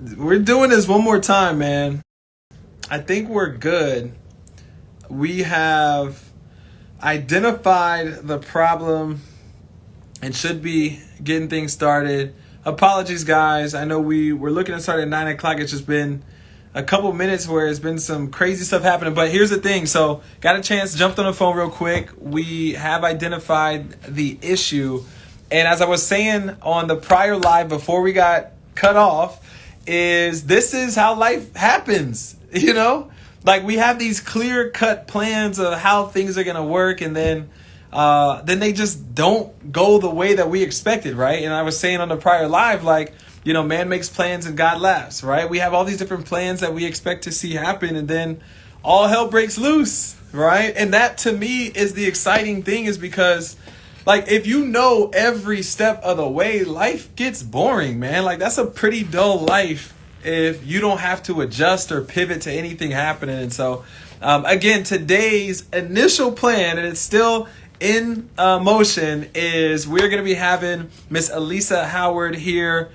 We're doing this one more time, man. I think we're good. We have identified the problem and should be getting things started. Apologies, guys. I know we were looking to start at 9 o'clock. It's just been a couple minutes where it's been some crazy stuff happening. But here's the thing. So, got a chance, jumped on the phone real quick. We have identified the issue. And as I was saying on the prior live before we got cut off, this is how life happens, you know? Like, we have these clear cut plans of how things are going to work, and then they just don't go the way that we expected, right? And I was saying on the prior live, like, man makes plans and God laughs, right? We have all these different plans that we expect to see happen, and then all hell breaks loose, right? And that, to me, is the exciting thing, is because, like, if you know every step of the way, life gets boring, man. Like, that's a pretty dull life if you don't have to adjust or pivot to anything happening. And so, again, today's initial plan, and it's still in motion, is we're going to be having Miss Alisa Howard here.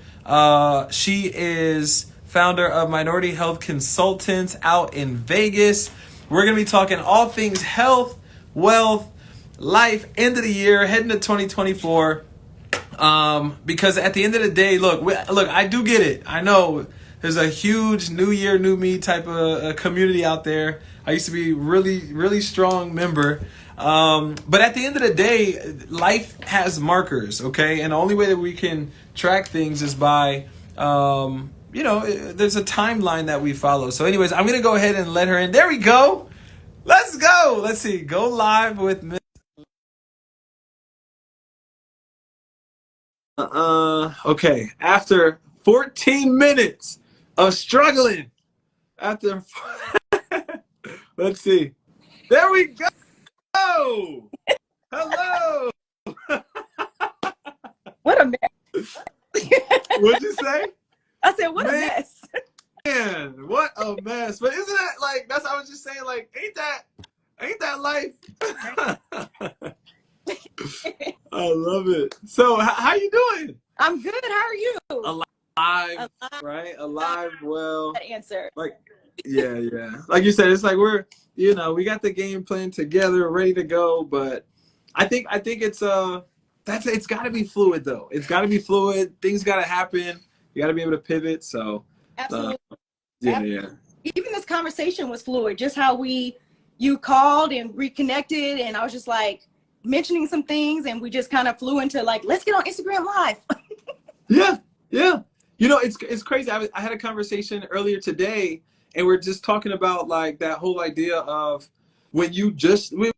She is founder of Minority Health Consultants out in Vegas. We're going to be talking all things health, wealth, life, end of the year, heading to 2024. Because at the end of the day, look, I do get it. I know there's a huge new year, new me type of community out there. I used to be really, really strong member. But at the end of the day, life has markers, okay? And the only way that we can track things is by, there's a timeline that we follow. So anyways, I'm going to go ahead and let her in. There we go. Let's go. Let's see. Go live with Miss. Okay. After 14 minutes of struggling, let's see. There we go. Hello. What a mess. What'd you say? I said, what a mess. Man, what a mess. But isn't that, like, that's what I was just saying, like, ain't that life? I love it. So, how you doing? I'm good. How are you? Alive, right? Alive, well. That answer. Like, yeah. Like you said, it's like we got the game plan together, ready to go. But I think it's it's got to be fluid, though. It's got to be fluid. Things got to happen. You got to be able to pivot. So, absolutely. Yeah. Even this conversation was fluid. Just how you called and reconnected, and I was just like mentioning some things, and we just kind of flew into like, let's get on Instagram Live. Yeah. It's crazy. I had a conversation earlier today, and we're just talking about like that whole idea of when you just we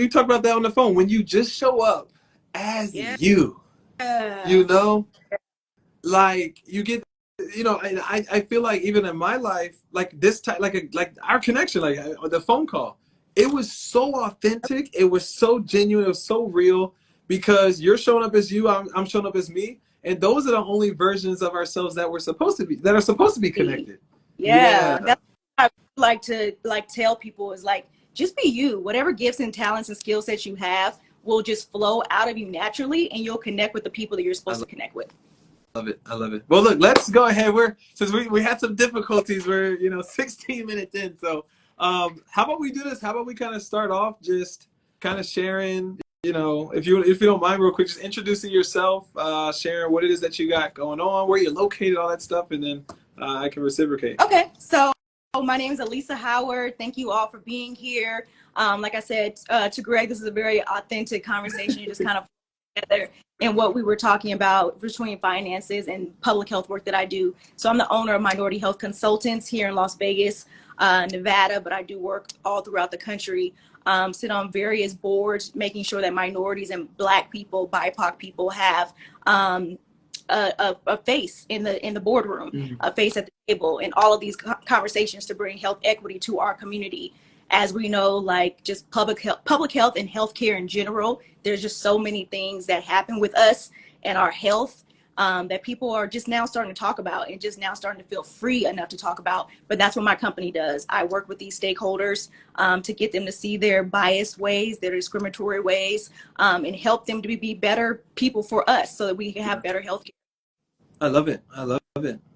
talked about that on the phone, when you just show up as you like you get, and I feel like even in my life, like this time, like our connection, like the phone call, it was so authentic, it was so genuine, it was so real, because you're showing up as you, I'm showing up as me, and those are the only versions of ourselves that are supposed to be connected. Yeah. That's what I like to tell people, is like, just be you. Whatever gifts and talents and skill sets you have will just flow out of you naturally, and you'll connect with the people that you're supposed to connect with. I love it. Well, look, let's go ahead. Since we had some difficulties, we're 16 minutes in. So, how about we do this? How about we kind of start off just kind of sharing, if you don't mind, real quick, just introducing yourself, sharing what it is that you got going on, where you're located, all that stuff, and then I can reciprocate. Okay, so my name is Alisa Howard. Thank you all for being here. Like I said to Greg, this is a very authentic conversation. You just kind of together in what we were talking about between finances and public health work that I do. So I'm the owner of Minority Health Consultants here in Las Vegas, Nevada, but I do work all throughout the country. Sit on various boards, making sure that minorities and Black people, BIPOC people have a face in the boardroom, a face at the table, and all of these conversations to bring health equity to our community. As we know, like just public health and healthcare in general, there's just so many things that happen with us and our health that people are just now starting to talk about, and just now starting to feel free enough to talk about. But that's what my company does. I work with these stakeholders to get them to see their biased ways, their discriminatory ways, and help them to be better people for us, so that we can have better healthcare. I love it.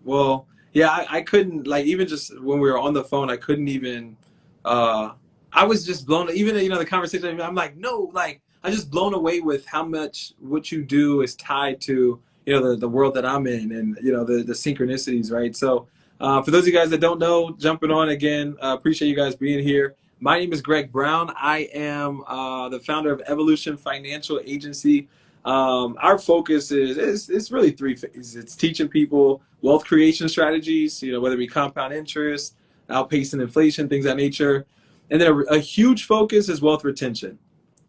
Well, Yeah, I couldn't, like, even just when we were on the phone, I couldn't even, uh, I was just blown, even, the conversation, I'm like, no, like, I'm just blown away with how much what you do is tied to, the world that I'm in and, the synchronicities, right? So, for those of you guys that don't know, jumping on again, appreciate you guys being here. My name is Greg Brown. I am the founder of Evolution Financial Agency. Our focus is it's really three phases. It's teaching people wealth creation strategies, whether it be compound interest, outpacing inflation, things of that nature. And then a huge focus is wealth retention.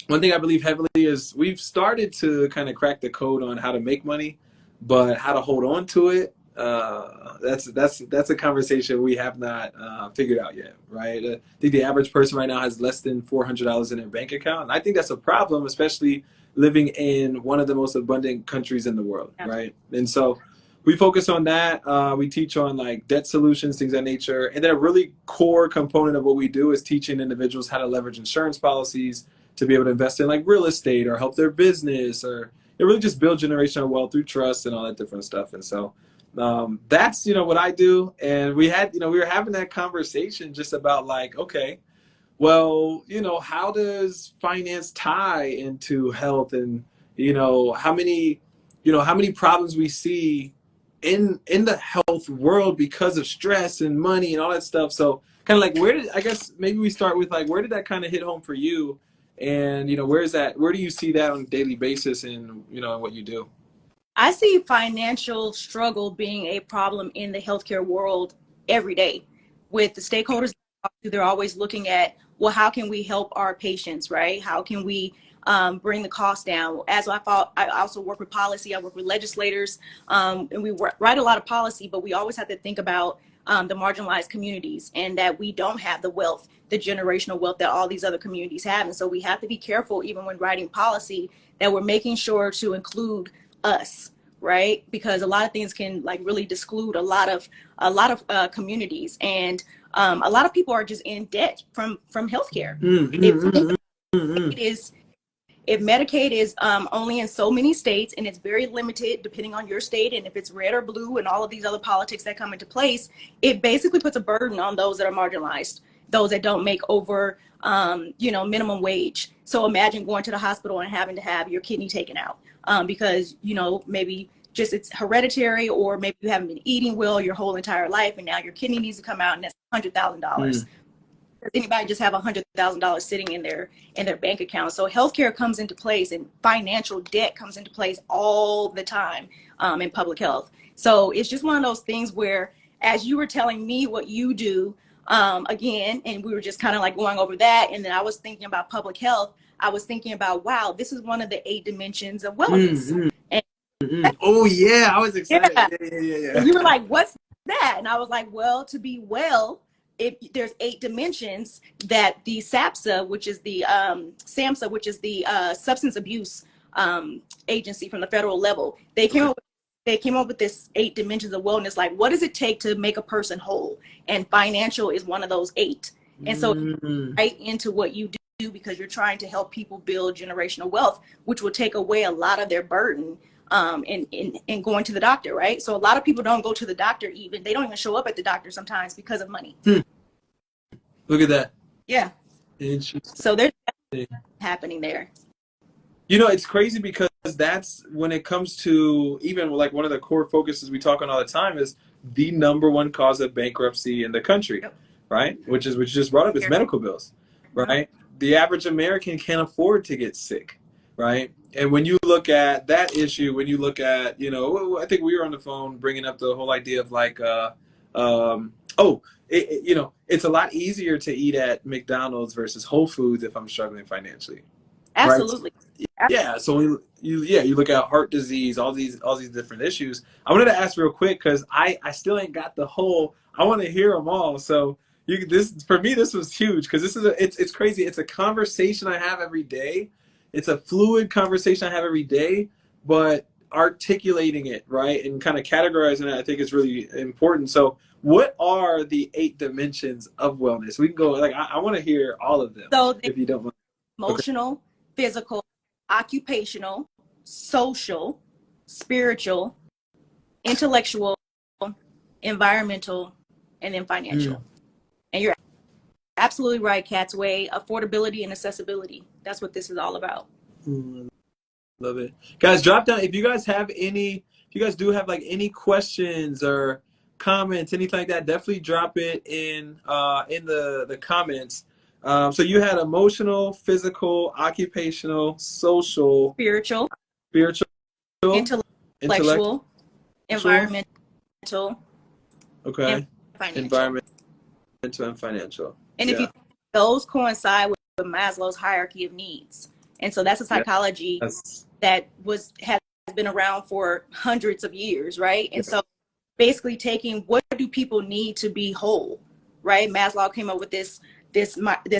One thing I believe heavily is we've started to kind of crack the code on how to make money, but how to hold on to it. That's a conversation we have not figured out yet, right? I think the average person right now has less than $400 in their bank account, and I think that's a problem, especially living in one of the most abundant countries in the world, right? And so we focus on that. We teach on like debt solutions, things of that nature, and then a really core component of what we do is teaching individuals how to leverage insurance policies to be able to invest in like real estate or help their business or it really just build generational wealth through trust and all that different stuff. And so that's what I do. And we were having that conversation just about like, okay, well, how does finance tie into health and how many problems we see in the health world because of stress and money and all that stuff. So kind of like I guess maybe we start with like where did that kind of hit home for you? And where do you see that on a daily basis in what you do? I see financial struggle being a problem in the healthcare world every day. With the stakeholders, they're always looking at, well, how can we help our patients, right? How can we bring the cost down? As I thought, I also work with policy. I work with legislators, and we write a lot of policy, but we always have to think about the marginalized communities and that we don't have the wealth, the generational wealth that all these other communities have. And so we have to be careful, even when writing policy, that we're making sure to include us, right? Because a lot of things can like really exclude a lot of communities, and a lot of people are just in debt from healthcare. It is if Medicaid is only in so many states and it's very limited depending on your state, and if it's red or blue and all of these other politics that come into place, it basically puts a burden on those that are marginalized, those that don't make over minimum wage. So imagine going to the hospital and having to have your kidney taken out because maybe just it's hereditary, or maybe you haven't been eating well your whole entire life and now your kidney needs to come out, and that's $100,000. Does anybody just have $100,000 sitting in their bank account? So healthcare comes into place and financial debt comes into place all the time in public health. So it's just one of those things where, as you were telling me what you do, again, and we were just kind of like going over that, and then I was thinking about public health. I was thinking about, wow, this is one of the 8 dimensions of wellness. And Oh yeah, I was excited. yeah. Yeah. And you were like, what's that? And I was like, well, to be well, there's 8 dimensions that the SAPSA, which is the SAMHSA, which is the substance abuse agency from the federal level, they came up with this 8 dimensions of wellness. Like, what does it take to make a person whole? And financial is one of those 8. And so right into what you do, because you're trying to help people build generational wealth, which will take away a lot of their burden in going to the doctor, right? So a lot of people don't go to the doctor, even they don't even show up at the doctor sometimes because of money. Look at that. Yeah. Interesting. So there's happening there. It's crazy because that's when it comes to even like one of the core focuses we talk on all the time is the number one cause of bankruptcy in the country, right? Which you just brought up is medical bills, right? The average American can't afford to get sick, right? And when you look at that issue, when you look at, I think we were on the phone bringing up the whole idea of like, it's a lot easier to eat at McDonald's versus Whole Foods if I'm struggling financially. Absolutely. Right? Yeah. So you look at heart disease, all these different issues. I wanted to ask real quick because I still ain't got the whole. I want to hear them all. So for me this was huge because it's crazy. It's a conversation I have every day. It's a fluid conversation I have every day, but articulating it right and kind of categorizing it, I think is really important. So what are the 8 dimensions of wellness? We can go like I want to hear all of them. So if you don't mind. Emotional, physical, occupational, social, spiritual, intellectual, environmental, and then financial. And you're absolutely right, Cat's-Way. Affordability and accessibility. That's what this is all about. Love it. Guys, drop down if you guys have any, if you guys do have like any questions or comments, anything like that, definitely drop it in the comments. So you had emotional, physical, occupational, social, Spiritual, intellectual, environmental, okay, and financial. environmental and financial. And if you those coincide with Maslow's hierarchy of needs. And so that's a psychology that has been around for hundreds of years, right? And so basically taking what do people need to be whole, right? Maslow came up with this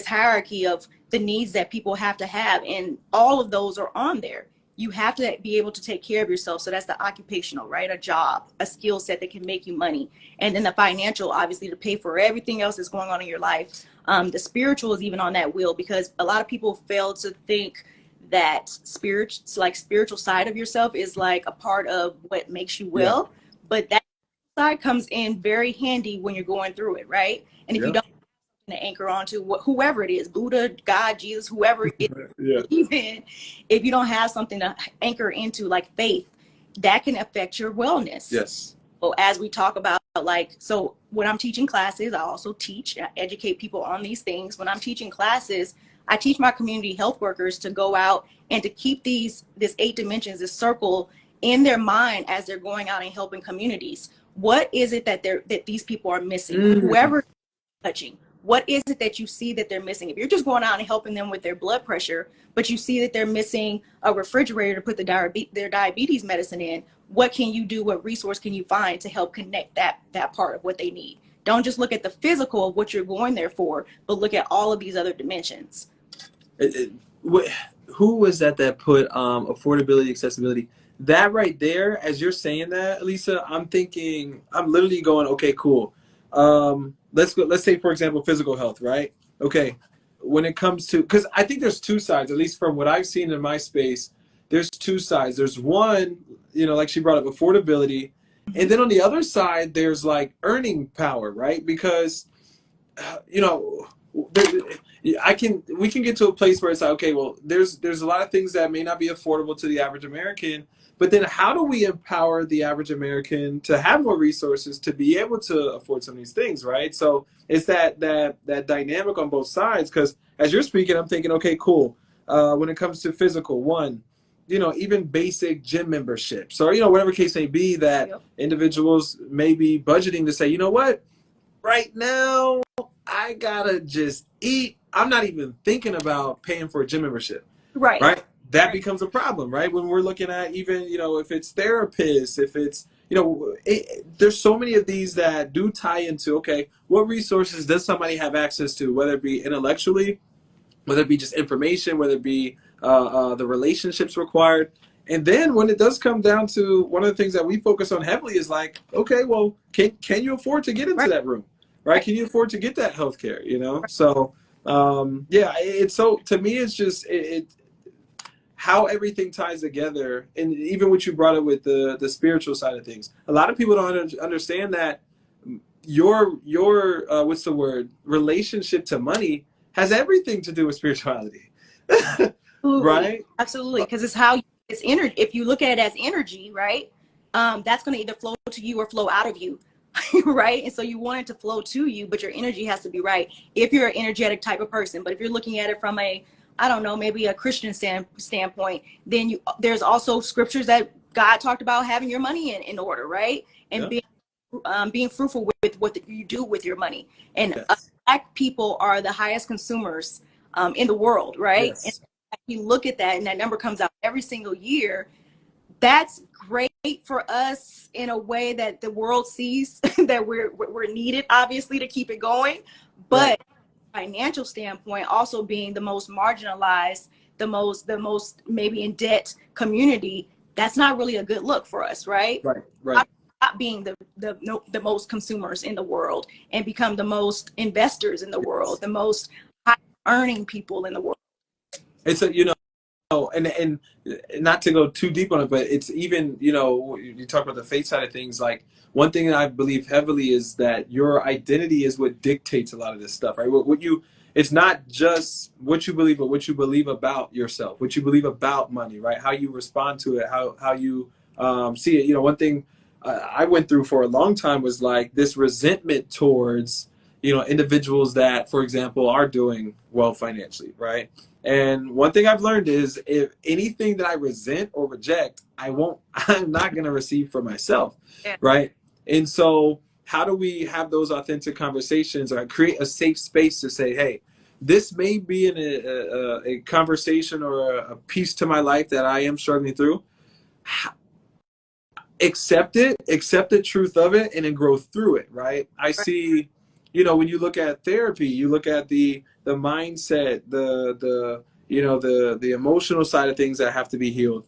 hierarchy of the needs that people have to have, and all of those are on there. You have to be able to take care of yourself. So that's the occupational, right? A job, a skill set that can make you money. And then the financial, obviously, to pay for everything else that's going on in your life. The spiritual is even on that wheel, because a lot of people fail to think that spiritual side of yourself is like a part of what makes you well. But that side comes in very handy when you're going through it, right? And if you don't to anchor onto whoever it is, Buddha, God, Jesus, whoever it is, even if you don't have something to anchor into like faith, that can affect your wellness. Yes. So as we talk about, like, so when I'm teaching classes, I also teach, educate people on these things. When I'm teaching classes, I teach my community health workers to go out and to keep this 8 dimensions, this circle in their mind as they're going out and helping communities. What is it that these people are missing? Whoever touching. What is it that you see that they're missing? If you're just going out and helping them with their blood pressure, but you see that they're missing a refrigerator to put their diabetes medicine in, what can you do? What resource can you find to help connect that part of what they need? Don't just look at the physical of what you're going there for, but look at all of these other dimensions. Who was that put affordability, accessibility? That right there, as you're saying that, Alisa, I'm literally going, okay, cool. Let's say, for example, physical health, right? Okay. When it comes to, because I think there's two sides, at least from what I've seen in my space, there's two sides. There's one, like she brought up, affordability. And then on the other side, there's like earning power, right? Because, we can get to a place where it's like, okay, well, there's a lot of things that may not be affordable to the average American, but then how do we empower the average American to have more resources to be able to afford some of these things, right? So it's that dynamic on both sides, because as you're speaking, I'm thinking, okay, cool. When it comes to physical, one, even basic gym memberships or, whatever case may be that individuals may be budgeting to say, you know what, right now I gotta just eat. I'm not even thinking about paying for a gym membership. Right? That becomes a problem, right? When we're looking at even, if it's therapists, if it's, there's so many of these that do tie into, okay, what resources does somebody have access to, whether it be intellectually, whether it be just information, whether it be the relationships required. And then when it does come down to one of the things that we focus on heavily is like, okay, well, can you afford to get into that room? Right? Can you afford to get that healthcare? So it's so, to me, it's just how everything ties together, and even what you brought up with the spiritual side of things. A lot of people don't understand that your what's the word, relationship to money has everything to do with spirituality. Right? Absolutely, because it's energy. If you look at it as energy, right, that's going to either flow to you or flow out of you. Right? And so you want it to flow to you, but your energy has to be right if you're an energetic type of person. But if you're looking at it from maybe a Christian standpoint, then there's also scriptures that God talked about having your money in order, right? And being fruitful with what you do with your money. And Black people are the highest consumers in the world, right? Yes. And you look at that, and that number comes out every single year. That's great for us in a way that the world sees that we're needed, obviously, to keep it going. But financial standpoint, also being the most marginalized, the most maybe in debt community, that's not really a good look for us, right? Right. Not being the most consumers in the world and become the most investors in the world, the most high earning people in the world. It's and not to go too deep on it, but it's even, you know, you talk about the faith side of things. Like one thing that I believe heavily is that your identity is what dictates a lot of this stuff, right? What you, it's not just what you believe, but what you believe about yourself, what you believe about money, right? How you respond to it, how you see it. You know, one thing I went through for a long time was like this resentment towards, you know, individuals that, for example, are doing well financially, right? And one thing I've learned is if anything that I resent or reject, I'm not going to receive for myself. Yeah. Right. And so, how do we have those authentic conversations or create a safe space to say, hey, this may be a conversation or a piece to my life that I am struggling through. Accept it, accept the truth of it, and then grow through it. Right. I see, you know, when you look at therapy, you look at the mindset, the you know, the emotional side of things that have to be healed.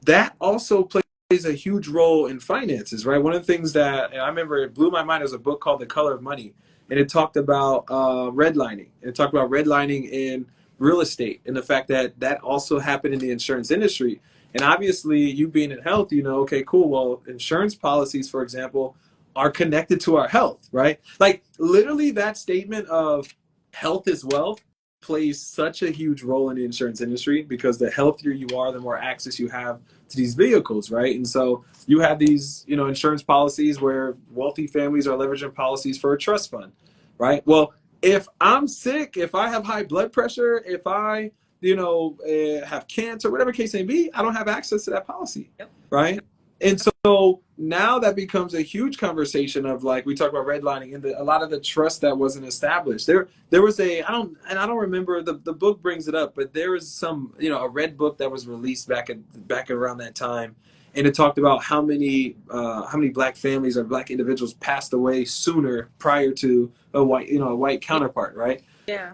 That also plays a huge role in finances, right? One of the things that I remember it blew my mind was a book called The Color of Money, and it talked about redlining. It talked about redlining in real estate and the fact that that also happened in the insurance industry. And obviously, you being in health, you know, okay, cool. Well, insurance policies, for example, are connected to our health, right? Like literally, that statement of health is wealth plays such a huge role in the insurance industry because the healthier you are, the more access you have to these vehicles, right? And so you have these, you know, insurance policies where wealthy families are leveraging policies for a trust fund, right? Well, if I'm sick, if I have high blood pressure, if I, you know, have cancer, whatever case may be, I don't have access to that policy, Yep. right? And so now that becomes a huge conversation of like we talk about redlining and a lot of the trust that wasn't established. There was I don't remember the book brings it up, but there was some, you know, a red book that was released back around that time, and it talked about how many black families or black individuals passed away sooner prior to a white counterpart, right? Yeah.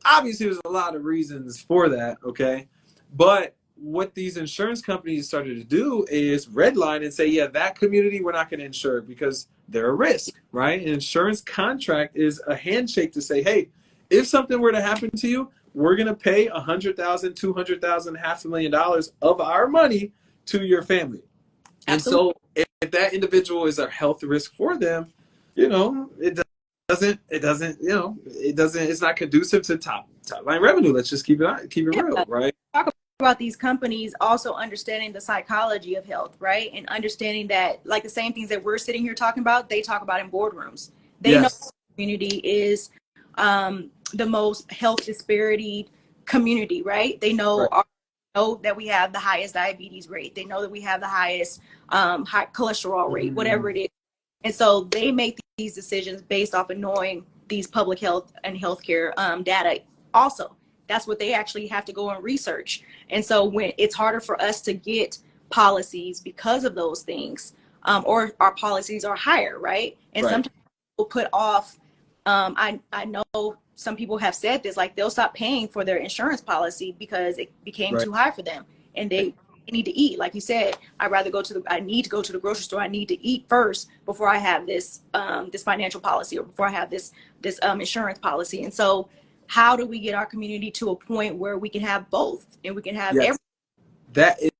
Obviously, there's a lot of reasons for that, okay? But what these insurance companies started to do is redline and say, yeah, that community we're not going to insure because they're a risk, right? An insurance contract is a handshake to say, hey, if something were to happen to you, we're going to pay $100,000, $200,000, $500,000 of our money to your family. And Absolutely. so if that individual is a health risk for them, you know, it's not conducive to top line revenue. Let's just keep it real, Yeah. right? Talk about these companies also understanding the psychology of health, right? And understanding that like the same things that we're sitting here talking about, they talk about in boardrooms. They know Yes. the community is the most health disparity community, right? They know Right. know that we have the highest diabetes rate. They know that we have the highest high cholesterol rate, whatever it is. And so they make these decisions based off of knowing these public health and healthcare data. Also, that's what they actually have to go and research. And so when it's harder for us to get policies because of those things, or our policies are higher, right? And Right. sometimes we'll put off. I know some people have said this, like they'll stop paying for their insurance policy because it became Right. too high for them, and they need to eat. Like you said, I need to go to the grocery store. I need to eat first before I have this this financial policy or before I have this insurance policy. And so how do we get our community to a point where we can have both and we can have Yes. That is,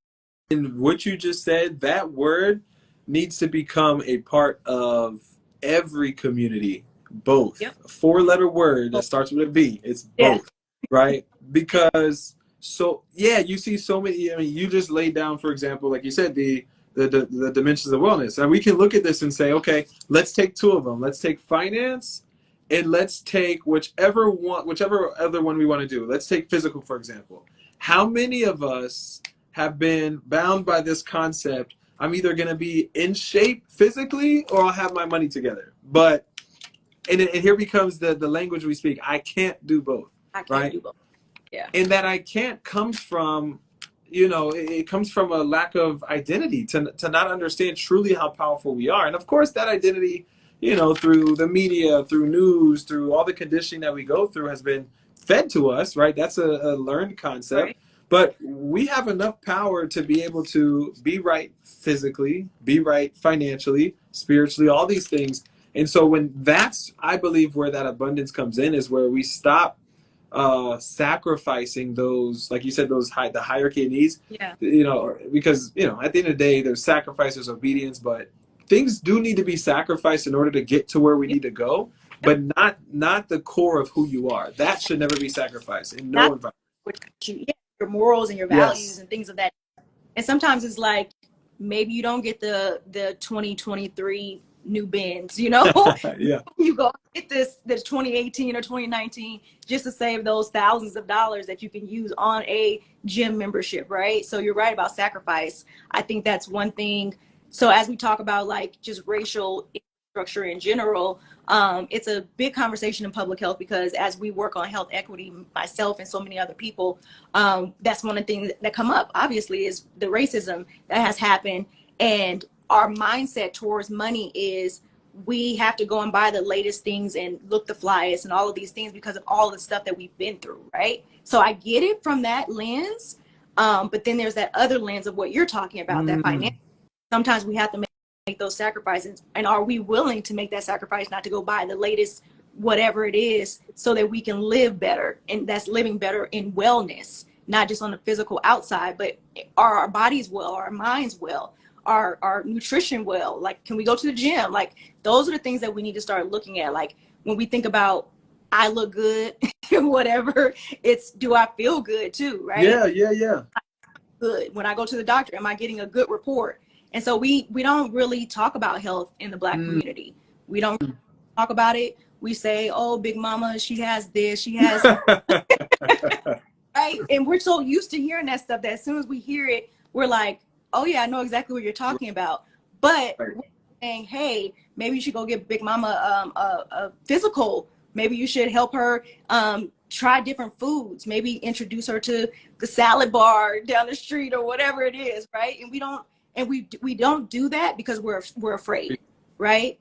and what you just said, that word needs to become a part of every community. Both. Yep. A four-letter word that starts with a B. It's Yeah. both, right? Because so yeah, you see so many. I mean, you just laid down, for example, like you said, the dimensions of wellness, and we can look at this and say, okay, let's take two of them. Let's take finance, and let's take whichever other one we want to do. Let's take physical, for example. How many of us have been bound by this concept? I'm either going to be in shape physically or I'll have my money together. But and here becomes the language we speak. I can't do both. I can't Right? do both. Yeah. And that I can't comes from, you know, it comes from a lack of identity to not understand truly how powerful we are. And of course, that identity, you know, through the media, through news, through all the conditioning that we go through has been fed to us, right? That's a learned concept. Right. But we have enough power to be able to be right physically, be right financially, spiritually, all these things. And so when that's, I believe, where that abundance comes in is where we stop sacrificing those, like you said, the hierarchy of needs, Yeah. because at the end of the day, there's sacrifice, there's obedience, but things do need to be sacrificed in order to get to where we Yep. need to go, but not the core of who you are. That should never be sacrificed in no Not environment. your morals and your values Yes. and things of that. And sometimes it's like maybe you don't get the 2023 new Benz, Yeah. you go get this 2018 or 2019 just to save those thousands of dollars that you can use on a gym membership, right? So you're right about sacrifice. I think that's one thing. So as we talk about like just racial infrastructure in general, it's a big conversation in public health because as we work on health equity, myself and so many other people, that's one of the things that come up obviously is the racism that has happened, and our mindset towards money is we have to go and buy the latest things and look the flyest and all of these things because of all the stuff that we've been through, right? So I get it from that lens, but then there's that other lens of what you're talking about, that financial. Sometimes we have to make those sacrifices, and are we willing to make that sacrifice not to go buy the latest whatever it is so that we can live better? And that's living better in wellness, not just on the physical outside, but are our bodies well, are our minds well, our nutrition well? Like, can we go to the gym? Like, those are the things that we need to start looking at. Like, when we think about I look good, whatever, it's do I feel good too, right? Yeah. Good. When I go to the doctor, am I getting a good report? And so we don't really talk about health in the Black community. We don't talk about it. We say, oh, Big Mama, she has this, she has right? And we're so used to hearing that stuff that as soon as we hear it, we're like, oh yeah, I know exactly what you're talking about. But we're saying, hey, maybe you should go get Big Mama a physical. Maybe you should help her try different foods. Maybe introduce her to the salad bar down the street or whatever it is, right? And we don't do that because we're afraid, right?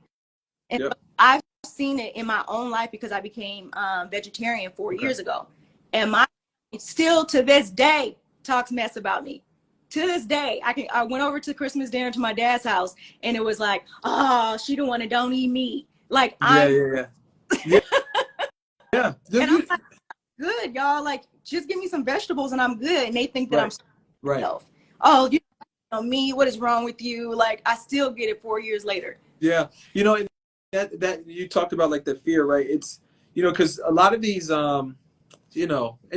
And Yep. I've seen it in my own life because I became vegetarian 4 years ago, and my still to this day talks mess about me. To this day, I went over to Christmas dinner to my dad's house, and it was like, oh, she the one that don't eat meat. Like Yeah. and I'm like, good, y'all. Like, just give me some vegetables and I'm good. And they think that I'm right. Oh, you know me, what is wrong with you? Like, I still get it 4 years later. Yeah. And that you talked about like the fear, right? It's because a lot of these in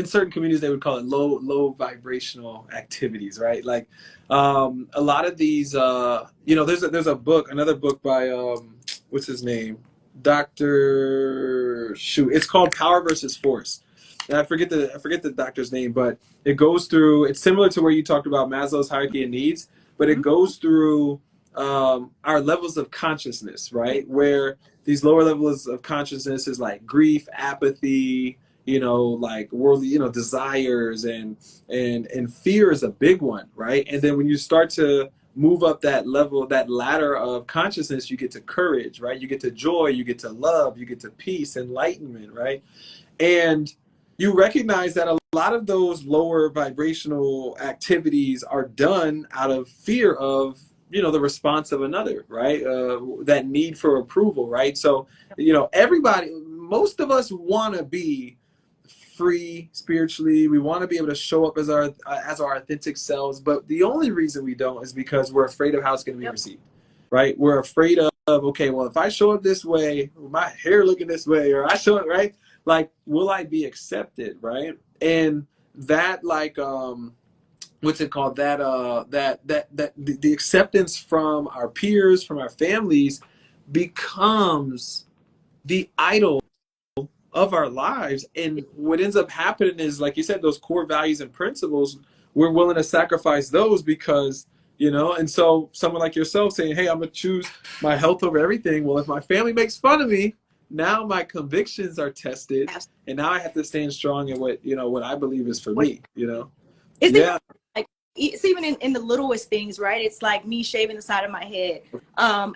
certain communities they would call it low vibrational activities, right? Like a lot of these there's another book by what's his name? It's called Power versus Force. And I forget the doctor's name, but it goes through, it's similar to where you talked about Maslow's hierarchy of needs, but it goes through our levels of consciousness, right? Where these lower levels of consciousness is like grief, apathy, like worldly, desires, and fear is a big one, right? And then when you start to move up that level, that ladder of consciousness, you get to courage, right? You get to joy, you get to love, you get to peace, enlightenment, right? And you recognize that a lot of those lower vibrational activities are done out of fear of the response of another, right? That need for approval, right? So most of us want to be free spiritually. We want to be able to show up as our authentic selves, but the only reason we don't is because we're afraid of how it's going to be received, right? We're afraid of, okay, well, if I show up this way, my hair looking this way, or I show it right, like, will I be accepted, right? And that, like, what's it called? That the acceptance from our peers, from our families, becomes the idol of our lives. And what ends up happening is, like you said, those core values and principles, we're willing to sacrifice those because, and so someone like yourself saying, hey, I'm going to choose my health over everything. Well, if my family makes fun of me, now my convictions are tested, and now I have to stand strong in what I believe is for me, It's even in the littlest things, right? It's like me shaving the side of my head.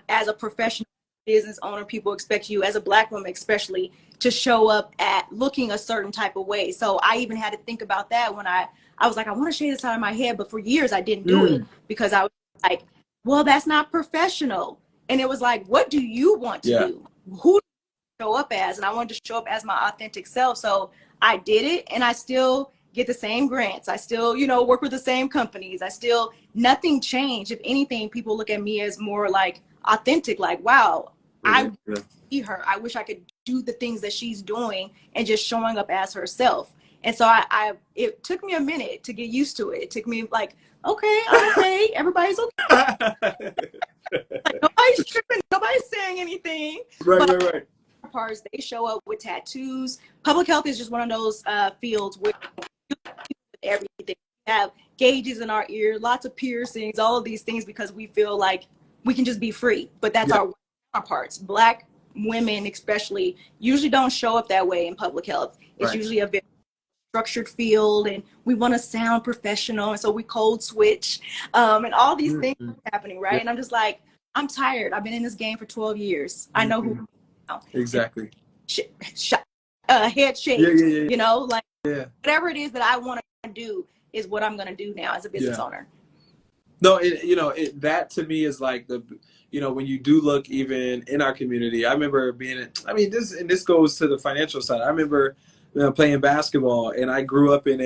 As a professional business owner, people expect you, as a Black woman especially, to show up at looking a certain type of way. So I even had to think about that when I was like, I want to shave the side of my head, but for years I didn't do it because I was like, well, that's not professional. And it was like, what do you want to do? Who do you show up as, and I wanted to show up as my authentic self. So I did it, and I still get the same grants. I still, work with the same companies. Nothing changed. If anything, people look at me as more like authentic, like, wow, I see her. I wish I could do the things that she's doing and just showing up as herself. And so it took me a minute to get used to it. It took me like, okay, I'm okay. Everybody's okay. Like, nobody's tripping. Nobody's saying anything. Right. Parts, they show up with tattoos. Public health is just one of those fields where everything. We have gauges in our ear, lots of piercings, all of these things because we feel like we can just be free. But that's our parts. Black women especially usually don't show up that way in public health. It's usually a very structured field, and we want to sound professional, and so we code switch, and all these things are happening, right? And I'm just like, I'm tired. I've been in this game for 12 years. I know who now. Exactly. Head shake, like whatever it is that I want to do is what I'm going to do now as a business owner. No, that to me is like when you do look even in our community. I remember this goes to the financial side. I remember playing basketball, and I grew up in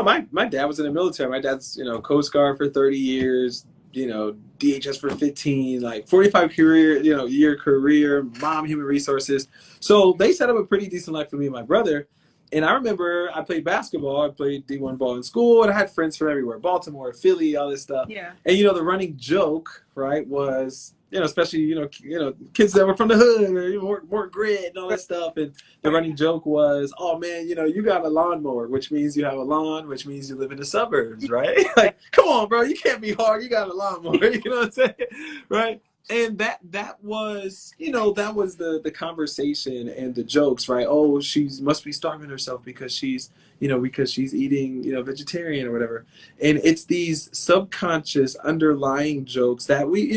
my dad was in the military. My dad's, Coast Guard for 30 years, DHS for 15, like 45 year career, mom, human resources. So they set up a pretty decent life for me and my brother. And I remember I played basketball. I played D1 ball in school, and I had friends from everywhere, Baltimore, Philly, all this stuff. Yeah. And, the running joke, right, was, especially, kids that were from the hood or more grit and all that stuff. And the running joke was, oh, man, you got a lawnmower, which means you have a lawn, which means you live in the suburbs, right? Like, come on, bro, you can't be hard. You got a lawnmower, you know what I'm saying, right? And that was, that was the conversation and the jokes, right? Oh, she must be starving herself because she's eating, vegetarian or whatever. And it's these subconscious underlying jokes that we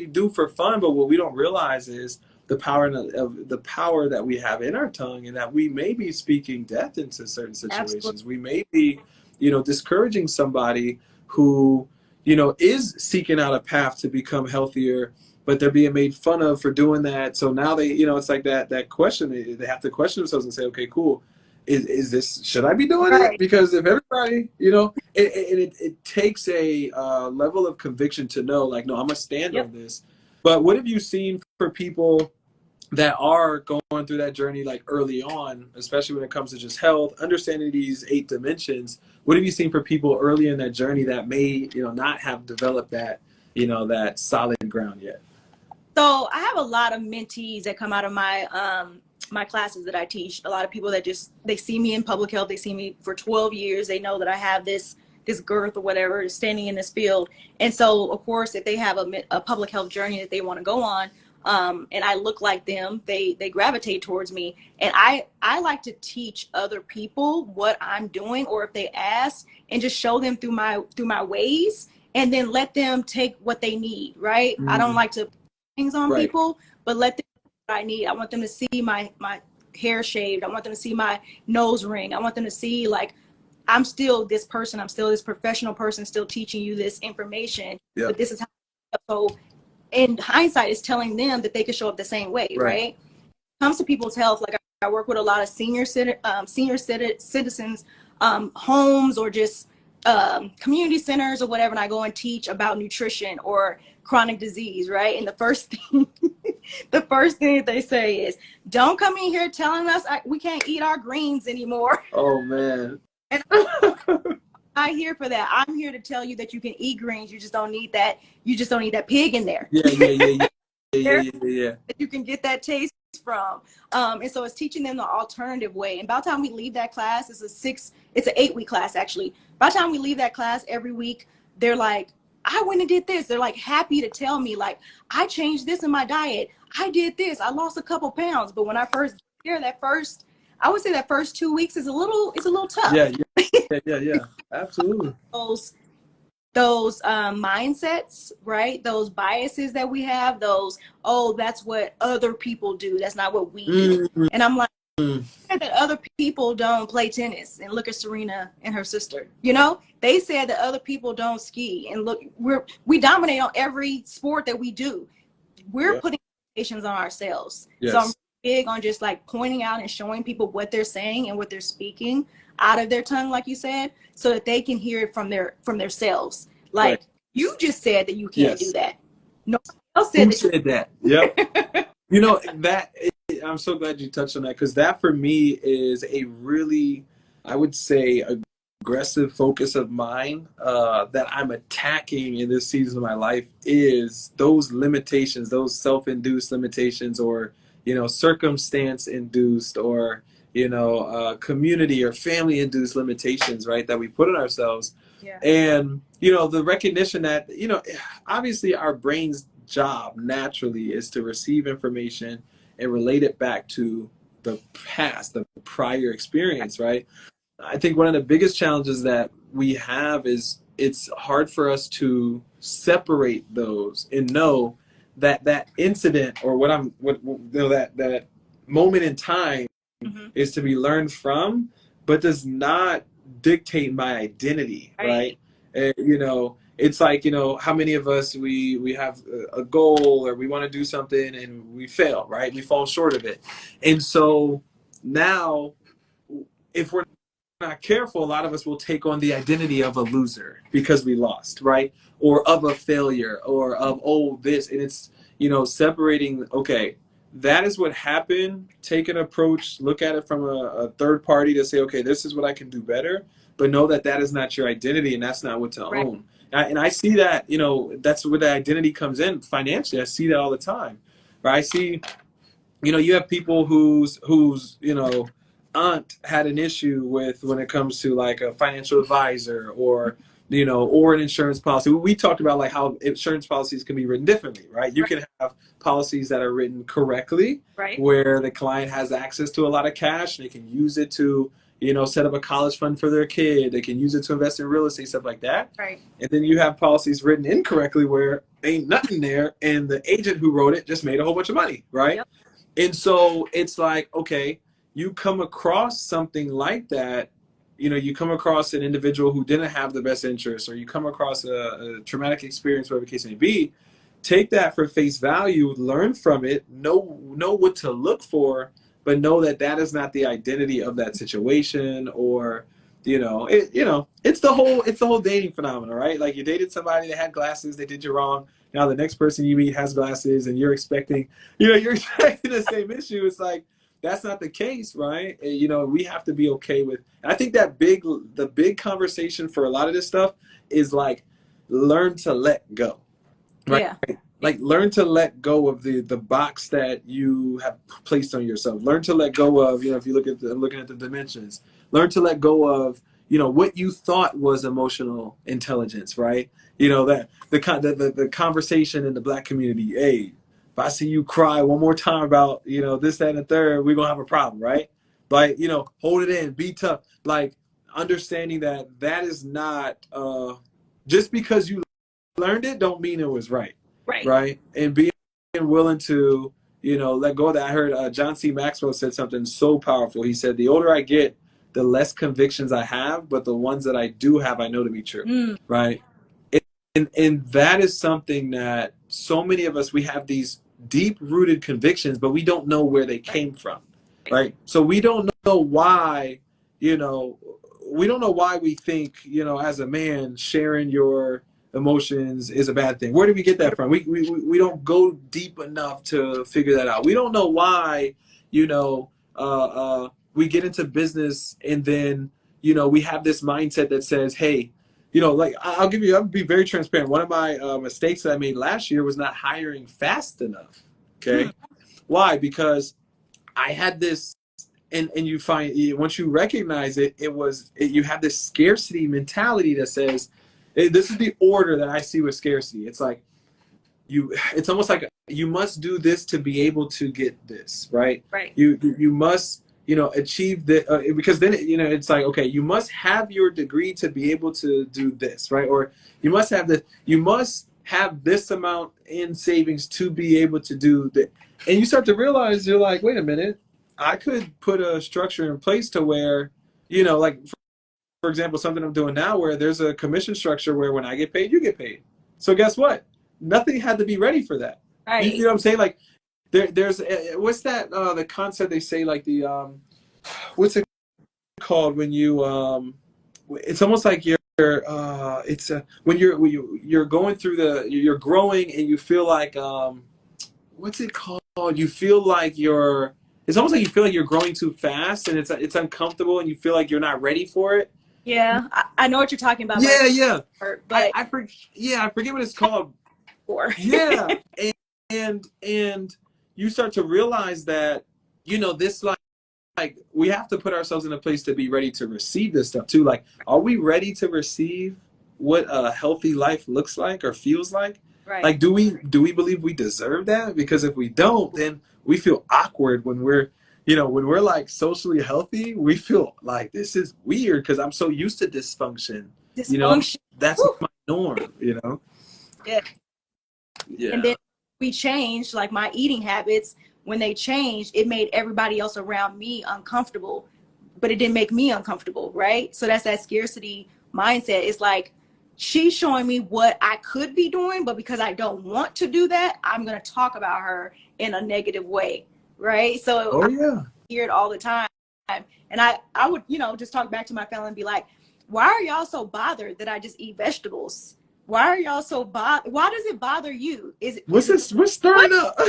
do for fun, but what we don't realize is the power of the power that we have in our tongue, and that we may be speaking death into certain situations. Absolutely. We may be, discouraging somebody who, is seeking out a path to become healthier, but they're being made fun of for doing that. So now they, it's like that question, they have to question themselves and say, okay, cool. Is this, should I be doing it? Because if everybody, it takes a level of conviction to know, like, no, I'm going to stand on this. But what have you seen for people that are going through that journey, like early on, especially when it comes to just health, understanding these 8 dimensions? What have you seen for people early in that journey that may, not have developed that, that solid ground yet? So I have a lot of mentees that come out of my my classes that I teach. A lot of people that they see me in public health. They see me for 12 years. They know that I have this girth or whatever, standing in this field. And so, of course, if they have a public health journey that they want to go on, and I look like them, they gravitate towards me. And I like to teach other people what I'm doing, or if they ask, and just show them through my ways, and then let them take what they need, right? I don't like to put things on people, but let them what I need. I want them to see my hair shaved. I want them to see my nose ring. I want them to see, like, I'm still this person. I'm still this professional person, still teaching you this information. But this is how. So in hindsight, it's telling them that they can show up the same way, right? When it comes to people's health, like I work with a lot of senior citizens, homes, or just community centers or whatever, and I go and teach about nutrition or chronic disease, right? And the first thing that they say is, don't come in here telling us we can't eat our greens anymore. Oh, man. And I'm here for that. I'm here to tell you that you can eat greens. You just don't need that. You just don't need that pig in there. Yeah. That you can get that taste from. And so it's teaching them the alternative way. And by the time we leave that class, it's an 8-week class, actually. By the time we leave that class every week, they're like, I went and did this. They're like happy to tell me, like, I changed this in my diet. I did this. I lost a couple pounds. But when I first I would say that first 2 weeks is a little tough. Yeah. Absolutely. Those mindsets, right? Those biases that we have, that's what other people do. That's not what we do. And I'm like, that other people don't play tennis, and look at Serena and her sister. They said that other people don't ski, and look, we dominate on every sport that we do. We're putting limitations on ourselves. So I'm big on just like pointing out and showing people what they're saying and what they're speaking out of their tongue, like you said, so that they can hear it from themselves. Like, Right. you just said that you can't do Yes. that. Nobody else said Who that. said that? Yep. You know, I'm so glad you touched on that, because that for me is a really, I would say, aggressive focus of mine that I'm attacking in this season of my life, is those limitations, those self-induced limitations, or, you know, circumstance induced, or, you know, community or family induced limitations, right, that we put on ourselves. Yeah. And, you know, the recognition that, you know, obviously our brain's job naturally is to receive information and relate it back to the past, the prior experience, right? I think one of the biggest challenges that we have is it's hard for us to separate those and know that that incident, or what you know, that moment in time Mm-hmm. is to be learned from, but does not dictate my identity, right? And, you know, it's like, you know, how many of us we have a goal, or we want to do something and we fail, right? We fall short of it. And so now, if we're not careful, a lot of us will take on the identity of a loser because we lost, right? Or of a failure, or of, oh, this. And it's, you know, separating, okay, that is what happened. Take an approach, look at it from a third party to say, okay, this is what I can do better. But know that that is not your identity, and that's not what to Right. own. And I see that, you know, that's where the identity comes in financially. I see that all the time, right? I see, you know, you have people whose you know, aunt had an issue with, when it comes to like a financial advisor, or, you know, or an insurance policy. We talked about like how insurance policies can be written differently, right? You can have policies that are written correctly, Right. where the client has access to a lot of cash. They can use it to, you know, set up a college fund for their kid. They can use it to invest in real estate, stuff like that. Right. And then you have policies written incorrectly, where ain't nothing there, and the agent who wrote it just made a whole bunch of money, right? Yep. And so it's like, okay, you come across something like that, you know, you come across an individual who didn't have the best interest, or you come across a traumatic experience, whatever the case may be, take that for face value, learn from it, know what to look for, but know that that is not the identity of that situation. Or, you know, it's the whole dating phenomenon, right? Like, you dated somebody that had glasses, they did you wrong. Now the next person you meet has glasses, and you're expecting the same issue. It's like, that's not the case, right? And, you know, we have to be okay with. And I think that the big conversation for a lot of this stuff is like, learn to let go, right? Yeah. Like, learn to let go of the box that you have placed on yourself. Learn to let go of, you know, if you looking at the dimensions, learn to let go of, you know, what you thought was emotional intelligence, right? You know, that the conversation in the Black community, hey, if I see you cry one more time about, you know, this, that, and the third, we're gonna have a problem, right? Like, you know, hold it in, be tough. Like, understanding that that is not just because you learned it don't mean it was right. Right. Right. And being willing to, you know, let go of that. I heard John C. Maxwell said something so powerful. He said, the older I get, the less convictions I have, but the ones that I do have, I know to be true. Right. And that is something that so many of us, we have these deep rooted convictions, but we don't know where they came from. Right. So we don't know why, you know, we don't know why we think, you know, as a man, sharing your emotions is a bad thing. Where did we get that from? We don't go deep enough to figure that out. We don't know why, you know, we get into business, and then, you know, we have this mindset that says, hey, you know, like, I'll be very transparent. One of my mistakes that I made last year was not hiring fast enough. Okay. Why? Because I had this, and you find, once you recognize it, you have this scarcity mentality that says, this is the order that I see with scarcity. It's like, it's almost like you must do this to be able to get this, right? Right. You must, you know, achieve the, because then, you know, it's like, okay, you must have your degree to be able to do this, right? Or you must have this amount in savings to be able to do that. And you start to realize, you're like, wait a minute, I could put a structure in place to where, you know, like, for example, something I'm doing now where there's a commission structure where when I get paid, you get paid. So guess what? Nothing had to be ready for that. Right. You know what I'm saying? Like, there's what's that the concept they say, like the what's it called when you it's almost like you're it's when you're going through you're growing and you feel like what's it called, you feel like you're it's almost like you feel like you're growing too fast and it's uncomfortable and you feel like you're not ready for it. Yeah, I know what you're talking about, Yeah, yeah. but I forget what it's called. for Yeah, and you start to realize that this like we have to put ourselves in a place to be ready to receive this stuff too. Like, are we ready to receive what a healthy life looks like or feels like? right. Like, do we believe we deserve that? Because if we don't, then we feel awkward when we're like socially healthy. We feel like this is weird because I'm so used to dysfunction. Dysfunction. That's Woo. my norm. Yeah. Yeah. And then we changed, like my eating habits, when they changed, it made everybody else around me uncomfortable, but it didn't make me uncomfortable, right? So that's that scarcity mindset. It's like she's showing me what I could be doing, but because I don't want to do that, I'm going to talk about her in a negative way, right? So Yeah. I hear it all the time. And I would, just talk back to my family and be like, why are y'all so bothered that I just eat vegetables? Why are y'all so bothered? Why does it bother you? What's stirring up?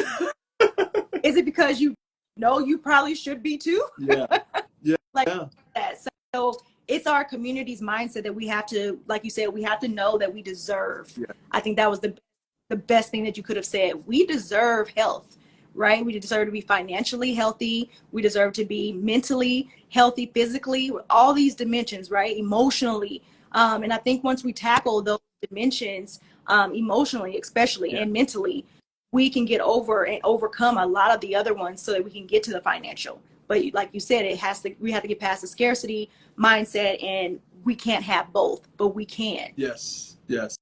Is it because you know you probably should be too? Yeah. Yeah. Like that. So it's our community's mindset that we have to, like you said, we have to know that we deserve. Yeah. I think that was the best thing that you could have said. We deserve health, right? We deserve to be financially healthy. We deserve to be mentally healthy, physically, all these dimensions, right? Emotionally. And I think once we tackle those dimensions, emotionally, especially, and mentally, we can get over and overcome a lot of the other ones so that we can get to the financial. But like you said, we have to get past the scarcity mindset, and we can't have both, but we can. Yes. Yes.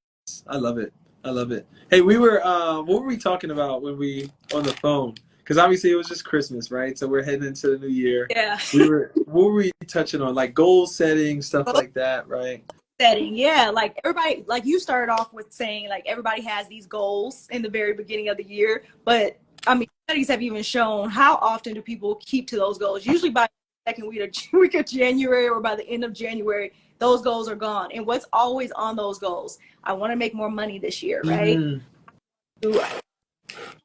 I love it. I love it. Hey, we were what were we talking about when we on the phone? Because obviously it was just Christmas, right? So we're heading into the new year. Yeah. What were we touching on? Like goal setting, stuff like that, right? Setting, yeah. Like everybody, like you started off with saying, like everybody has these goals in the very beginning of the year, but I mean, studies have even shown how often do people keep to those goals? Usually by the second week of January or by the end of January, those goals are gone. And what's always on those goals? I want to make more money this year, right? To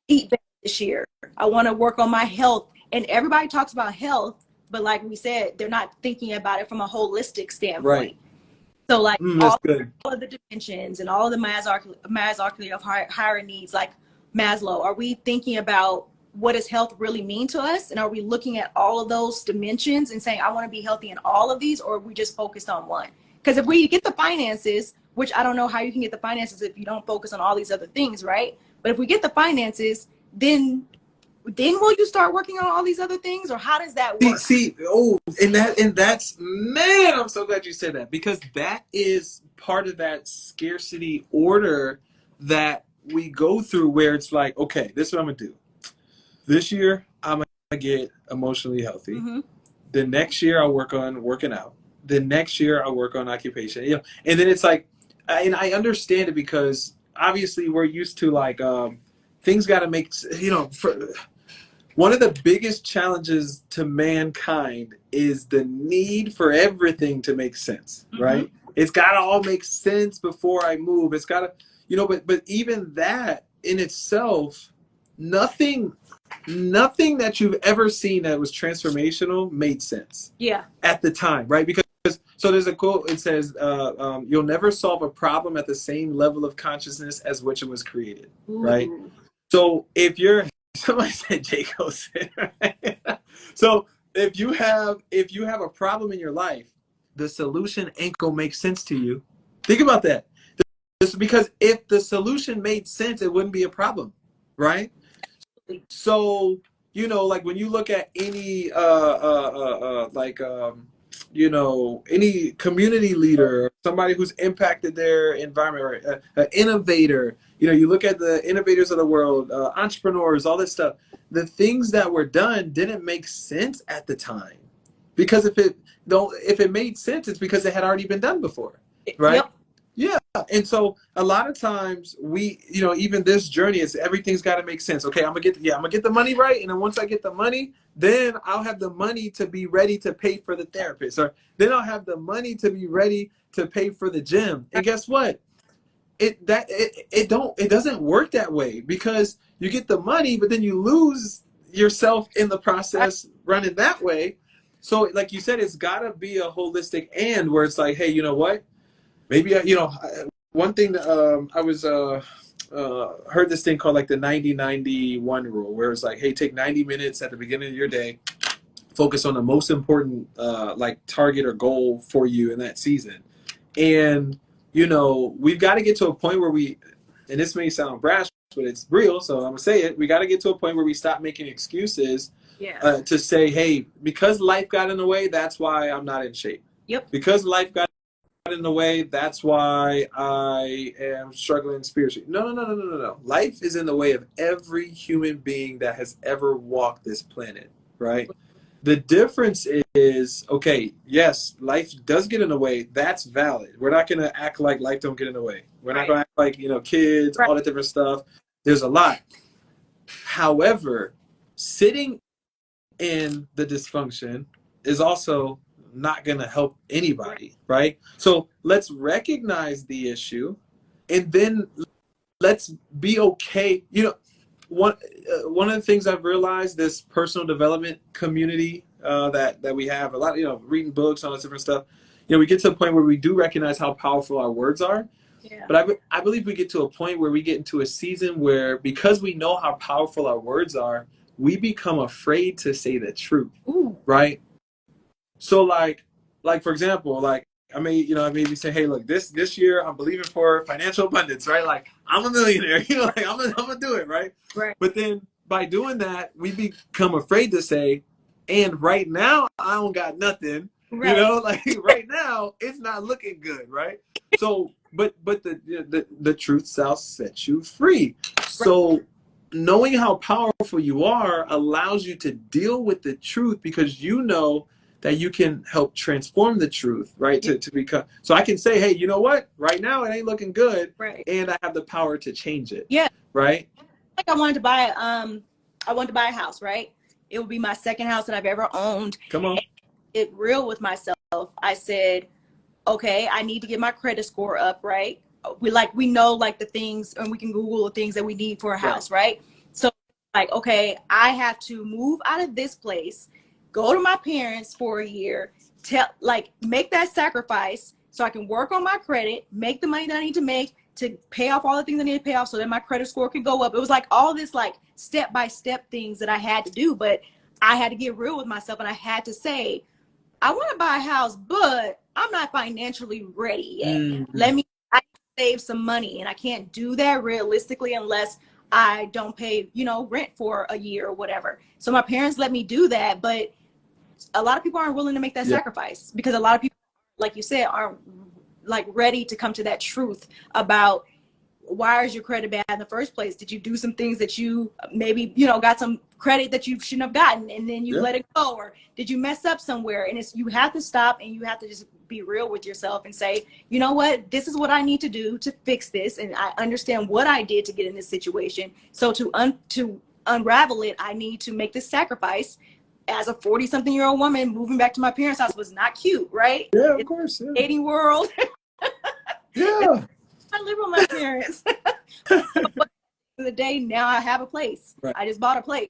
eat better this year. I want to work on my health. And everybody talks about health, but like we said, they're not thinking about it from a holistic standpoint. Right. So like That's good. all of the dimensions and all of the Maslow's of higher needs, like Maslow, are we thinking about what does health really mean to us? And are we looking at all of those dimensions and saying, I want to be healthy in all of these, or are we just focused on one? Because if we get the finances, which I don't know how you can get the finances if you don't focus on all these other things, right? But if we get the finances, then will you start working on all these other things, or how does that work? That's man, I'm so glad you said that, because that is part of that scarcity order that we go through, where it's like, okay, this is what I'm gonna do. This year I'm gonna get emotionally healthy. Mm-hmm. The next year I'll work on working out. The next year I'll work on occupation. And then it's like, and I understand it because obviously we're used to like things got to make one of the biggest challenges to mankind is the need for everything to make sense, right? Mm-hmm. It's got to all make sense before I move. It's got to, but even that in itself, nothing that you've ever seen that was transformational made sense. Yeah. At the time, right? Because so there's a quote. It says, "You'll never solve a problem at the same level of consciousness as which it was created." Ooh. Right? So if you're somebody said J. Coulson, right? So if you have a problem in your life, the solution ain't gonna make sense to you. Think about that. This is because if the solution made sense, it wouldn't be a problem, right? So like when you look at any any community leader, somebody who's impacted their environment, or an innovator. You look at the innovators of the world, entrepreneurs, all this stuff. The things that were done didn't make sense at the time, because if it made sense, it's because it had already been done before, right? Yep. Yeah. And so a lot of times we, even this journey is everything's got to make sense. Okay, I'm gonna get the money right. And then once I get the money, then I'll have the money to be ready to pay for the therapist, or then I'll have the money to be ready to pay for the gym. And guess what? It doesn't work that way, because you get the money, but then you lose yourself in the process running that way. So like you said, it's got to be a holistic, and where it's like, hey, you know what? Maybe one thing that I was heard this thing called like the 90-90-1 rule, where it's like, hey, take 90 minutes at the beginning of your day, focus on the most important like target or goal for you in that season. And we've got to get to a point where and this may sound brash, but it's real, so I'm gonna say it. We got to get to a point where we stop making excuses. Yeah. To say, hey, because life got in the way, that's why I'm not in shape. Yep. Because life got in the way, that's why I am struggling spiritually. No. Life is in the way of every human being that has ever walked this planet, right? The difference is, okay, yes, life does get in the way. That's valid. We're not going to act like life don't get in the way. We're not going to act like, kids, all that different stuff. There's a lot. However, sitting in the dysfunction is also not going to help anybody, right? So let's recognize the issue, and then let's be okay. One of the things I've realized, this personal development community that we have, a lot, reading books, all this different stuff, we get to a point where we do recognize how powerful our words are. Yeah. But I believe we get to a point where we get into a season where, because we know how powerful our words are, we become afraid to say the truth. Ooh. Right? So like for example, like I maybe say, hey, look, this year I'm believing for financial abundance, right? Like I'm a millionaire, like I'm gonna do it, right? Right. But then by doing that, we become afraid to say, and right now I don't got nothing, Right. like right now it's not looking good, right? So, but the truth shall set you free. So knowing how powerful you are allows you to deal with the truth, because that you can help transform the truth, right? To become, so I can say, hey, you know what? Right now it ain't looking good, right? And I have the power to change it. Yeah. Right. Like I wanted to buy a house, right? It would be my second house that I've ever owned. Come on. It real with myself. I said, okay, I need to get my credit score up, right? We know like the things, and we can Google the things that we need for a house, right? So like, okay, I have to move out of this place, go to my parents for a year, make that sacrifice so I can work on my credit, make the money that I need to make to pay off all the things I need to pay off so that my credit score can go up. It was like all this like step-by-step things that I had to do, but I had to get real with myself, and I had to say, I want to buy a house, but I'm not financially ready yet. Mm-hmm. I save some money, and I can't do that realistically unless I don't pay, rent for a year or whatever. So my parents let me do that, but a lot of people aren't willing to make that sacrifice, because a lot of people, like you said, aren't like ready to come to that truth about, why is your credit bad in the first place? Did you do some things that you maybe, got some credit that you shouldn't have gotten, and then you let it go? Or did you mess up somewhere? And you have to stop, and you have to just be real with yourself and say, you know what, this is what I need to do to fix this. And I understand what I did to get in this situation. So to unravel it, I need to make this sacrifice. As a 40-something-year-old woman, moving back to my parents' house was not cute, right? Yeah, of course. Yeah. Dating world. Yeah. I live with my parents. But the day now I have a place. Right. I just bought a place.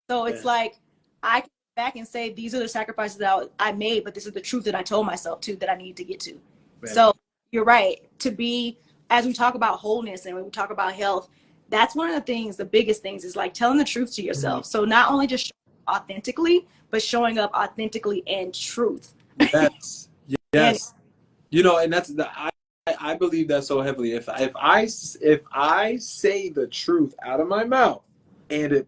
So it's like I can go back and say, these are the sacrifices that I made, but this is the truth that I told myself too that I need to get to. Right. So you're right. To be, as we talk about wholeness and when we talk about health, that's one of the things, the biggest things is like telling the truth to yourself. Mm-hmm. So not only just authentically, but showing up authentically and truth. Yes. Yes. And that's I believe that so heavily. If I say the truth out of my mouth and it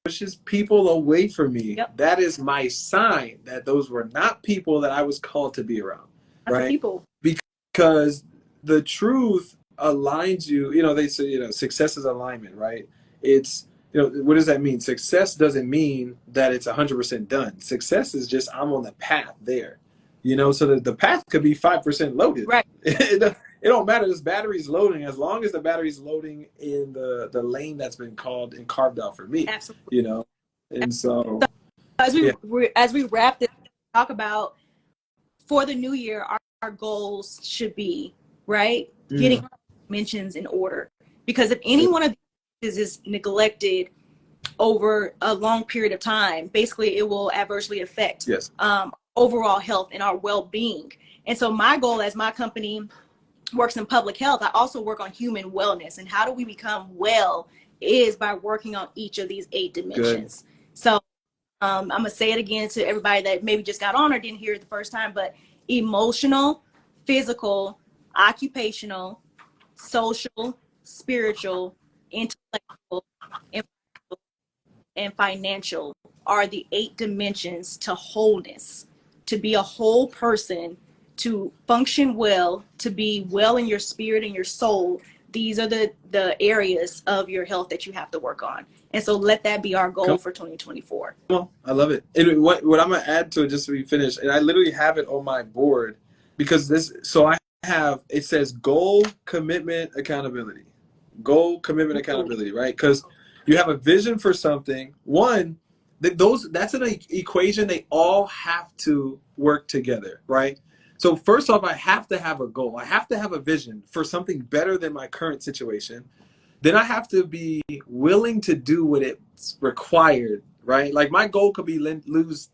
pushes people away from me, that is my sign that those were not people that I was called to be around. That's right? People. Because the truth aligns you. They say, success is alignment, right? It's, what does that mean? Success doesn't mean that it's 100% done. Success is just, I'm on the path there. So the path could be 5% loaded. Right. It it don't matter. This battery's loading as long as the battery's loading in the lane that's been called and carved out for me. Absolutely. You know, and so as we wrap this, talk about for the new year, our goals should be right getting mentions in order, because if any one of these is neglected over a long period of time, basically it will adversely affect overall health and our well-being. And so my goal, as my company works in public health, I also work on human wellness. And how do we become well is by working on each of these 8 dimensions. Good. So I'm gonna say it again to everybody that maybe just got on or didn't hear it the first time, but emotional, physical, occupational, social, spiritual, intellectual, and financial are the 8 dimensions to wholeness, to be a whole person, to function well, to be well in your spirit and your soul. These are the areas of your health that you have to work on. And so let that be our goal for 2024. Well, I love it. And what I'm going to add to it, just so we finish, and I literally have it on my board, because it says goal, commitment, accountability. Goal, commitment, accountability, right? Because you have a vision for something. One, that's an equation. They all have to work together, right? So first off, I have to have a goal. I have to have a vision for something better than my current situation. Then I have to be willing to do what it's required, right? Like my goal could be lose,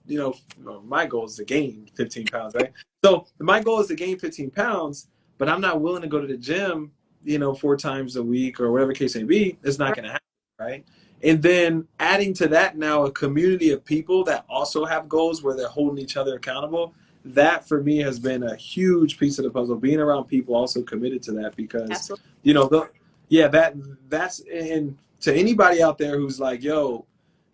my goal is to gain 15 pounds, right? So my goal is to gain 15 pounds, but I'm not willing to go to the gym, 4 times a week or whatever case may be. It's not going to happen, right? And then adding to that now a community of people that also have goals where they're holding each other accountable. That for me has been a huge piece of the puzzle, being around people also committed to that, because, absolutely. that's, and to anybody out there who's like, yo,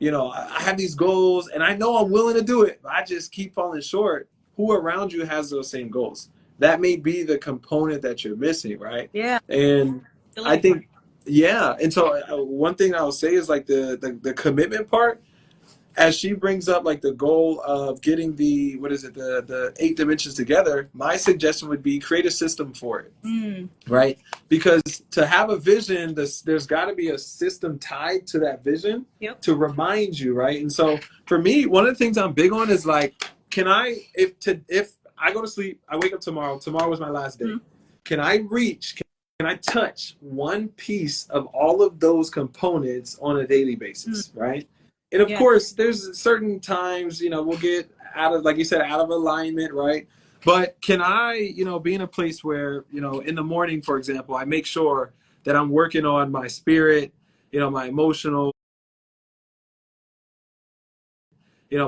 I have these goals and I know I'm willing to do it, but I just keep falling short. Who around you has those same goals? That may be the component that you're missing, right? Yeah. And I think, and so one thing I'll say is like the commitment part, as she brings up like the goal of getting the 8 dimensions together, my suggestion would be create a system for it, right? Because to have a vision, there's got to be a system tied to that vision to remind you, right? And so for me, one of the things I'm big on is like, if I go to sleep, I wake up tomorrow was my last day. Can I touch one piece of all of those components on a daily basis, right? And of course, there's certain times, we'll get out of, like you said, out of alignment, right? But can I, be in a place where, in the morning, for example, I make sure that I'm working on my spirit, my emotional, and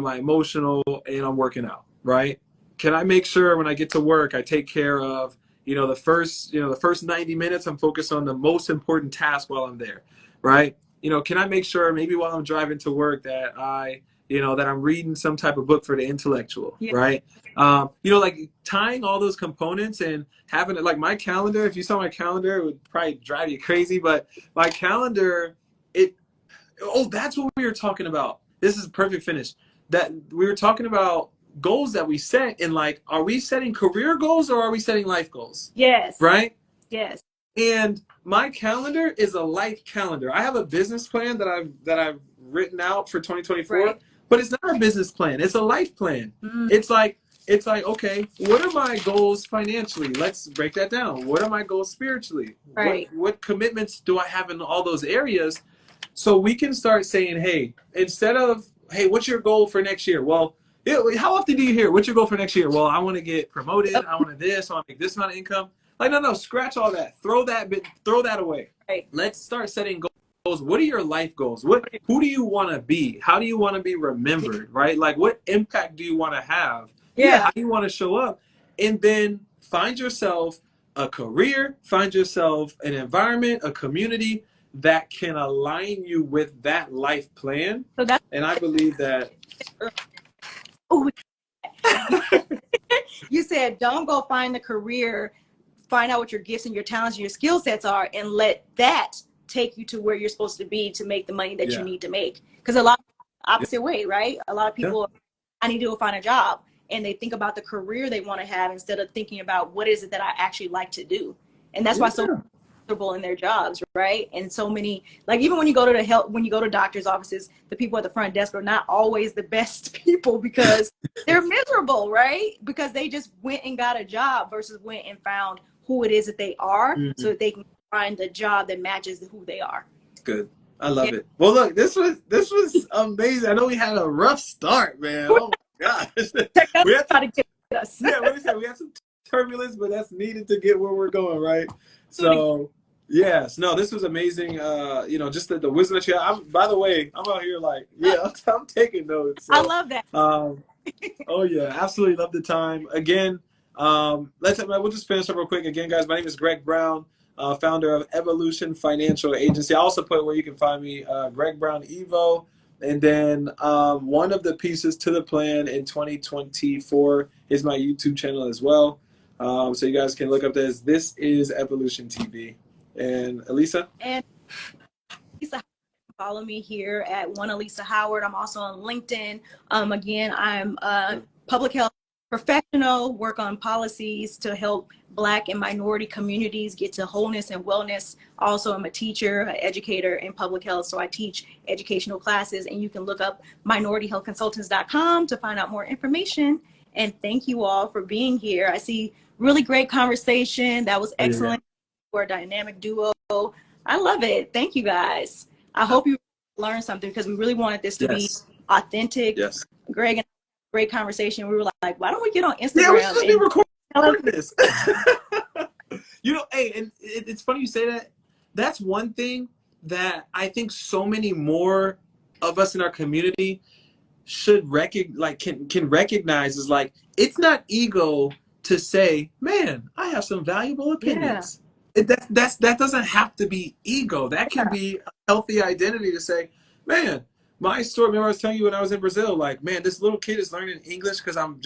I'm working out, right? Can I make sure when I get to work, I take care of, the first 90 minutes, I'm focused on the most important task while I'm there, right? Can I make sure maybe while I'm driving to work that that I'm reading some type of book for the intellectual, right? Like tying all those components and having it, like my calendar, if you saw my calendar, it would probably drive you crazy, but my calendar, that's what we were talking about. This is a perfect finish. That we were talking about goals that we set, and like, are we setting career goals or are we setting life goals? Yes. Right? Yes. And my calendar is a life calendar. I have a business plan that I've written out for 2024, but it's not a business plan. It's a life plan. It's like, okay, what are my goals financially? Let's break that down. What are my goals spiritually? Right. What commitments do I have in all those areas? So we can start saying, hey, instead of, hey, what's your goal for next year? Well, how often do you hear, what's your goal for next year? Well, I want to get promoted. I want to this. I want to make this amount of income. Like, no, scratch all that. Throw that away. Right. Let's start setting goals. What are your life goals? Who do you want to be? How do you want to be remembered, right? Like, what impact do you want to have? How do you want to show up? And then find yourself a career, find yourself an environment, a community that can align you with that life plan. And I believe that. You said, don't go find the career, find out what your gifts and your talents and your skill sets are, and let that take you to where you're supposed to be to make the money that you need to make. Because a lot of opposite way, right? A lot of people, I need to go find a job, and they think about the career they want to have instead of thinking about what is it that I actually like to do. And that's why so Yeah. comfortable in their jobs, right? And so many, like even when you go to the help, when you go to doctor's offices, the people at the front desk are not always the best people because they're miserable, right? Because they just went and got a job versus went and found who it is that they are, so that they can find a job that matches who they are. Good. I love Yeah. it. Well, look, this was amazing. I know we had a rough start, man. Oh my gosh. Technology We had try to, to get us. yeah, what is that? We had some turbulence, but that's needed to get where we're going, right? To So, yes, no, this was amazing. Just the wisdom that you have. By the way, I'm out here like, yeah, I'm taking notes. I So, love that. um, oh yeah, absolutely love the time. Again, we'll just finish up real quick. Again, guys, my name is Greg Brown, founder of Evolution Financial Agency. I also put where you can find me, Greg Brown Evo. And then one of the pieces to the plan in 2024 is my YouTube channel as well. So you guys can look up this is Evolution TV. And Alisa? And Alisa, follow me here at one Alisa Howard. I'm also on LinkedIn. Again, I'm a public health professional, work on policies to help Black and minority communities get to wholeness and wellness. Also, I'm a teacher, an educator in public health, so I teach educational classes, and you can look up minorityhealthconsultants.com to find out more information. And thank you all for being here. I see really great conversation. That was excellent. We're a dynamic duo. I love it. Thank you guys. I hope you learned something because we really wanted this to be Yes. authentic. Yes. Greg and great conversation. We were like, why don't we get on Yeah, we should Instagram just be and recording this. Hey, and it's funny you say that. That's one thing that I think so many more of us in our community should can recognize is like it's not ego to say, man, I have some valuable yeah, opinions. That doesn't have to be ego. That can be a healthy identity to say, man, my story. Remember, I was telling you when I was in Brazil, like, man, this little kid is learning English because I'm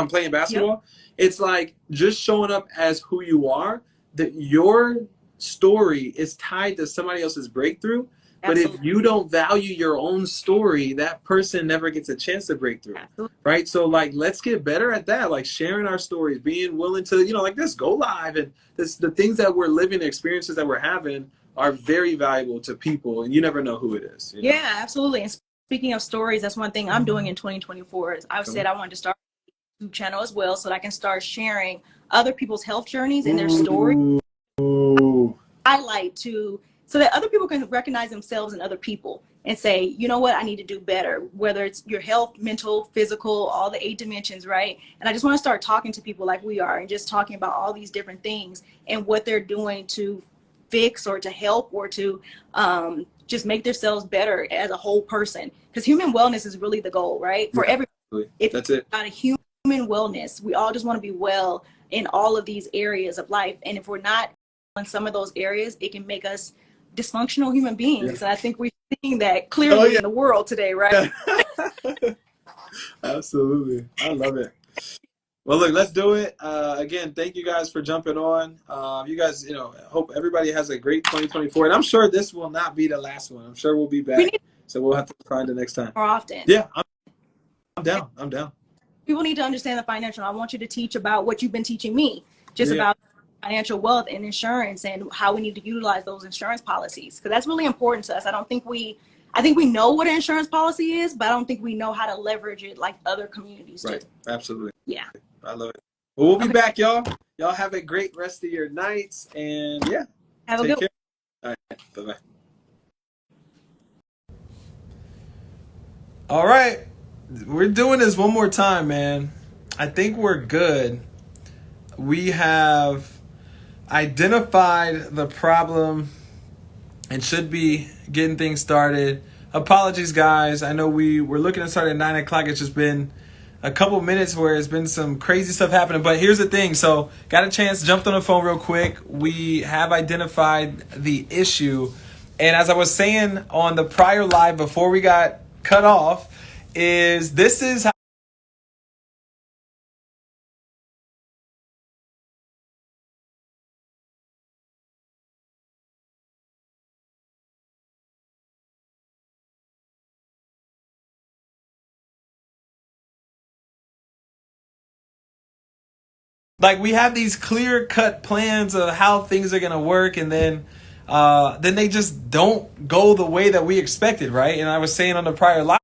playing yep, basketball. It's like just showing up as who you are. That your story is tied to somebody else's breakthrough. But if absolutely, you don't value your own story, that person never gets a chance to break through. absolutely, Right? So like let's get better at that. Like sharing our stories, being willing to, like this, go live and the things that we're living, the experiences that we're having are very valuable to people and you never know who it is. yeah, absolutely. And speaking of stories, that's one thing I'm doing in 2024. Is I've said I wanted to start a YouTube channel as well, so that I can start sharing other people's health journeys and their stories. Ooh. Highlight to so that other people can recognize themselves in other people and say, you know what, I need to do better, whether it's your health, mental, physical, all the 8 dimensions, right? And I just want to start talking to people like we are and just talking about all these different things and what they're doing to fix or to help or to just make themselves better as a whole person, because human wellness is really the goal, right? For Yeah, everybody. If that's you're it. not a human wellness, we all just want to be well in all of these areas of life, and if we're not in some of those areas, it can make us dysfunctional human beings. Yeah. And I think we're seeing that Oh clearly yeah. in the world today, right? Absolutely. I love it. Well, look, let's do it. Again, thank you guys for jumping on. You guys, hope everybody has a great 2024. And I'm sure this will not be the last one. I'm sure we'll be We back. need So we'll have to find it next time. more often. Yeah, I'm down. I'm down. People need to understand the financial. I want you to teach about what you've been teaching me, just Yeah. about financial wealth and insurance and how we need to utilize those insurance policies, because that's really important to us. I think we know what an insurance policy is, but I don't think we know how to leverage it like other communities do. Right. Absolutely. Yeah. I love it. Well, we'll be Okay. back, y'all. Y'all have a great rest of your nights. And yeah, Have a take good care. All right. Bye-bye. All right. We're doing this one more time, man. I think we're good. We have identified the problem and should be getting things started. Apologies, guys. I know we were looking to start at 9 o'clock. It's just been a couple minutes where it's been some crazy stuff happening. But here's the thing. So got a chance, jumped on the phone real quick. We have identified the issue. And as I was saying on the prior live before we got cut off, this is how Like we have these clear cut plans of how things are gonna work, and then they just don't go the way that we expected, right? And I was saying on the prior live